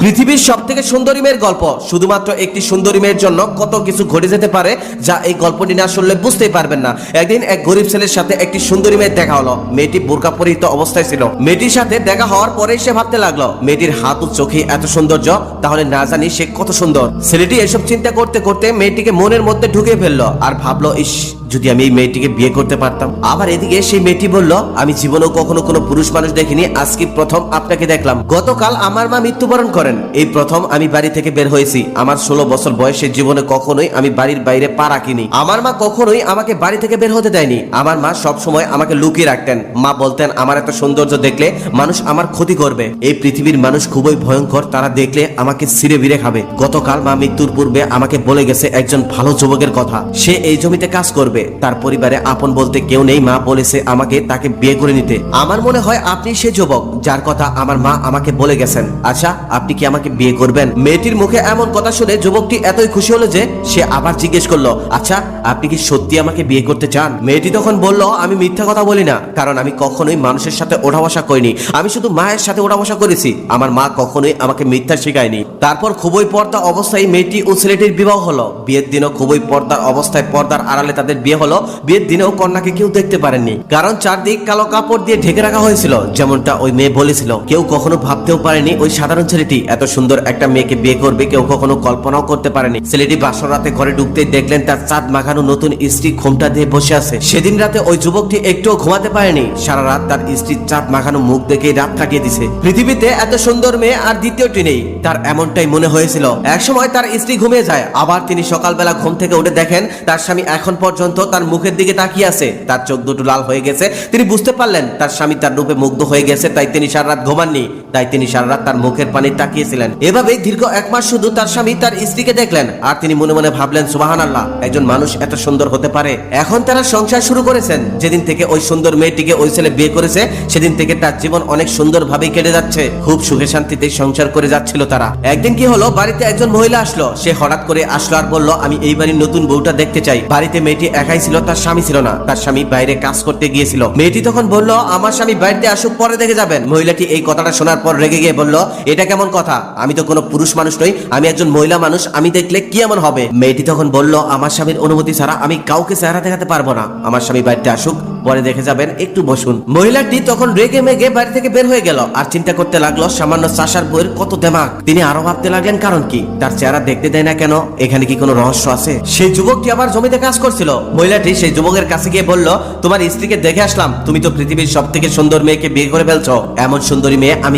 পৃথিবীর সবথেকে সুন্দরী মেয়ের গল্প। শুধুমাত্র একটি সুন্দরী মেয়ের জন্য কত কিছু ঘটে যেতে পারে যা এই গল্পটি না শুনলে বুঝতেই পারবেন না। একদিন এক গরিব ছেলের সাথে একটি সুন্দরী মেয়ের দেখা হলো। মেয়েটি বোরকা পরিহিত অবস্থায় ছিল। মেয়েটির সাথে দেখা হওয়ার পরেই সে ভাবতে লাগলো, মেয়েটির হাত ও চোখে এত সৌন্দর্য, তাহলে না জানি সে কত সুন্দর। ছেলেটি এসব চিন্তা করতে করতে মেয়েটিকে মনের মধ্যে ঢুকে ফেললো আর ভাবলো, ইস, যদি আমি এই মেয়েটিকে বিয়ে করতে পারতাম। আবার এদিকে সেই মেয়েটি বলল, আমি জীবনেও কখনো কোনো পুরুষ মানুষ দেখিনি, আজকে প্রথম আপনাকে দেখলাম। গতকাল আমার মা মৃত্যুবরণ করেন, এই প্রথম আমি বাড়ি থেকে বের হয়েছি। আমার 16 বছর বয়সের জীবনে কখনোই আমি বাড়ির বাইরে পা রাখিনি। আমার মা কখনোই আমাকে বাড়ি থেকে বের হতে দেয়নি। আমার মা সব সময় আমাকে লুকিয়ে রাখতেন। মা বলতেন, আমার এত সৌন্দর্য দেখলে মানুষ আমার ক্ষতি করবে। এই পৃথিবীর মানুষ খুবই ভয়ঙ্কর, তারা দেখলে আমাকে ছিঁড়ে বিড়ে খাবে। গতকাল মা মৃত্যুর পূর্বে আমাকে বলে গেছে একজন ভালো যুবকের কথা, সে এই জমিতে কাজ করবে। তার পরিবারে আপন বলতে কেউ নেই। মা বলেছে আমাকে তাকে বিয়ে করে নিতে। আমার মনে হয় আপনি সে যুবক যার কথা আমার মা আমাকে বলে গেছেন। আচ্ছা, আপনি কি আমাকে বিয়ে করবেন? মেয়েটির মুখে এমন কথা শুনে যুবকটি এতই খুশি হলো যে সে আবার জিজ্ঞেস করলো, আচ্ছা, আপনি কি সত্যি আমাকে বিয়ে করতে চান? মেয়েটি তখন বলল, আমি মিথ্যা কথা বলি না, কারণ আমি কখনোই মানুষের সাথে ওঠা বসা করিনি। আমি শুধু মায়ের সাথে ওঠা বসা করেছি। আমার মা কখনোই আমাকে মিথ্যা শেখায়নি। তারপর খুবই পর্দা অবস্থায় মেয়েটি ও ছেলেটির বিবাহ হলো। বিয়ের দিনও খুবই পর্দার অবস্থায়, পর্দার আড়ালে তাদের বিয়ে হলো। বিয়ের দিনেও কন্যাকে কেউ দেখতে পারেননি, কারণ চারদিক কালো কাপড় দিয়ে ঢেকে রাখা হয়েছিল, যেমনটা ওই মেয়ে বলেছিল। কেউ কখনো ভাবতেও পারেনি ওই সাধারণ ছেলেটি এত সুন্দর একটা মেয়েকে বিয়ে করবে। কেউ কখনো কল্পনাও করতে পারেনি। ছেলেটি বাসর রাতে ঘরে ঢুকতেই দেখলেন তার চাঁদ মাখানো নতুন স্ত্রী ঘোমটা দিয়ে বসে আছে। সেদিন রাতে ওই যুবকটি একটুও ঘুমাতে পারেনি। সারা রাত তার স্ত্রীর চাঁদ মাখানো মুখ দেখে রাত কাটিয়ে দিছে। পৃথিবীতে এত সুন্দর মেয়ে আর দ্বিতীয়টি নেই, তার এমনটাই মনে হয়েছিল। একসময় তার স্ত্রী ঘুমিয়ে যায়, আবার তিনি সকালবেলা ঘুম থেকে উঠে দেখেন তার স্বামী এখন পর্যন্ত তার মুখের দিকে তাকিয়ে আছে। তার চোখ দুটো লাল হয়ে গেছে। তিনি বুঝতে পারলেন তার স্বামী তার রূপে মুগ্ধ হয়ে গেছে, তাই তিনি সারা রাত ঘুমাননি। তাই তিনি সারা রাত তার মুখের পানি তাকিয়েছিলেন। এভাবেই দীর্ঘ 1 মাস শুধু তার স্বামী তার স্ত্রীকে দেখলেন, আর তিনি মনে মনে ভাবলেন, সুবহানাল্লাহ, একজন মানুষ এত সুন্দর হতে পারে। এখন তারা সংসার শুরু করেছেন। যেদিন থেকে ওই সুন্দর মেয়েটিকে ওই ছেলে বিয়ে করেছে, সেদিন থেকে তার জীবন অনেক সুন্দর ভাবেই কেটে যাচ্ছে। খুব সুখে শান্তিতে সংসার করে যাচ্ছিল তারা। একদিন কি হলো, বাড়িতে একজন মহিলা আসলো। সে হঠাৎ করে আসলো আর বলল, আমি এই বাড়ির নতুন বউটা দেখতে চাই। বাড়িতে মেয়েটি একাই ছিল, তার স্বামী ছিল না। তার স্বামী বাইরে কাজ করতে গিয়েছিল। মেয়েটি তখন বলল, আমার স্বামী বাড়িতে আসুক, পরে দেখে যাবেন। মহিলাটি এই কথাটা শোনার পর রেগে গিয়ে বলল, এটা কেমন কথা? আমি তো কোনো পুরুষ মানুষ নই, আমি একজন মহিলা মানুষ, আমি দেখলে কি এমন হবে? মেয়েটি তখন বলল, আমার স্বামীর অনুমতি ছাড়া আমি কাউকে চেহারা দেখাতে পারবো না। আমার স্বামী বাড়িতে আসুক, পরে দেখে যাবেন, একটু বসুন। মহিলাটি তখন রেগে মেগে বাড়ি থেকে বের হয়ে গেল আর চিন্তা করতে লাগলো সামান্য চাষার বইয়ের কত দেমাগ। তিনি আরো ভাবতে লাগলেন, কারণ কি? তার চেহারা দেখতে দেয় না কেন? এখানে কি কোনো রহস্য আছে? সেই যুবকটি আবার জমিতে কাজ করছিল। মহিলাটি সেই যুবকের কাছে গিয়ে বলল, তোমার স্ত্রীকে দেখে আসলাম, তুমি তো পৃথিবীর সবথেকে সুন্দর মেয়েকে বিয়ে করে ফেলছো। এমন সুন্দরী মেয়ে আমি